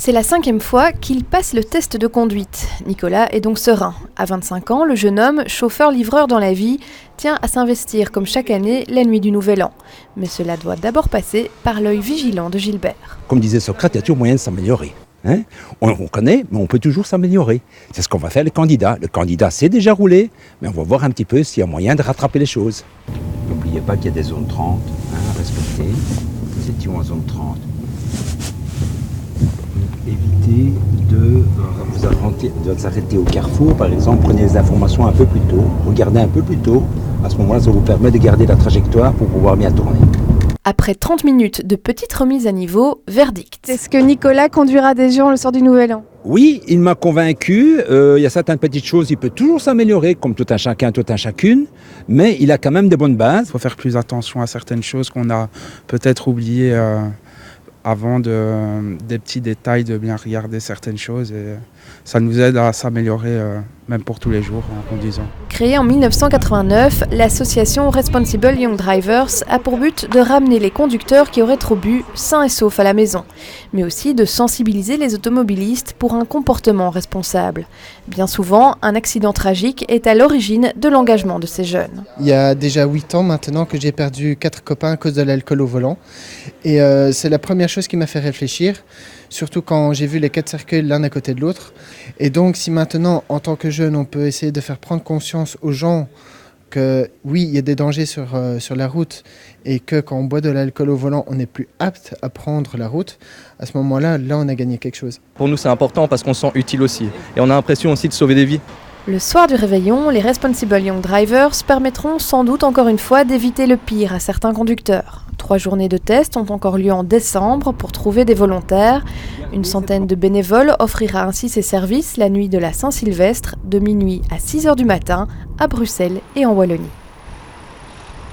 C'est la 5e fois qu'il passe le test de conduite. Nicolas est donc serein. À 25 ans, le jeune homme, chauffeur-livreur dans la vie, tient à s'investir comme chaque année la nuit du Nouvel An. Mais cela doit d'abord passer par l'œil vigilant de Gilbert. Comme disait Socrate, il y a toujours moyen de s'améliorer. On connaît, mais on peut toujours s'améliorer. C'est ce qu'on va faire les candidats. Le candidat sait déjà rouler, mais on va voir un petit peu s'il y a moyen de rattraper les choses. N'oubliez pas qu'il y a des zones 30 à respecter. Nous étions en zone 30. Évitez de vous arrêter au carrefour, par exemple, prenez les informations un peu plus tôt, regardez un peu plus tôt. À ce moment-là, ça vous permet de garder la trajectoire pour pouvoir bien tourner. Après 30 minutes de petite remise à niveau, verdict. Est-ce que Nicolas conduira des gens le soir du Nouvel An ? Oui, il m'a convaincu. Il y a certaines petites choses, il peut toujours s'améliorer, comme tout un chacun, toute un chacune, mais il a quand même de bonnes bases. Il faut faire plus attention à certaines choses qu'on a peut-être oubliées avant, des petits détails, de bien regarder certaines choses. Et ça nous aide à s'améliorer, même pour tous les jours, en conduisant. Créée en 1989, l'association Responsible Young Drivers a pour but de ramener les conducteurs qui auraient trop bu sains et saufs à la maison, mais aussi de sensibiliser les automobilistes pour un comportement responsable. Bien souvent, un accident tragique est à l'origine de l'engagement de ces jeunes. Il y a déjà 8 ans maintenant que j'ai perdu 4 copains à cause de l'alcool au volant. Et c'est la première chose qui m'a fait réfléchir, surtout quand j'ai vu les 4 cercueils l'un à côté de l'autre. Et donc si maintenant, en tant que jeune, on peut essayer de faire prendre conscience aux gens que oui, il y a des dangers sur la route et que quand on boit de l'alcool au volant, on n'est plus apte à prendre la route, à ce moment-là, on a gagné quelque chose. Pour nous, c'est important parce qu'on se sent utile aussi. Et on a l'impression aussi de sauver des vies. Le soir du réveillon, les Responsible Young Drivers permettront sans doute encore une fois d'éviter le pire à certains conducteurs. 3 journées de tests ont encore lieu en décembre pour trouver des volontaires. Une centaine de bénévoles offrira ainsi ses services la nuit de la Saint-Sylvestre, de minuit à 6h du matin, à Bruxelles et en Wallonie.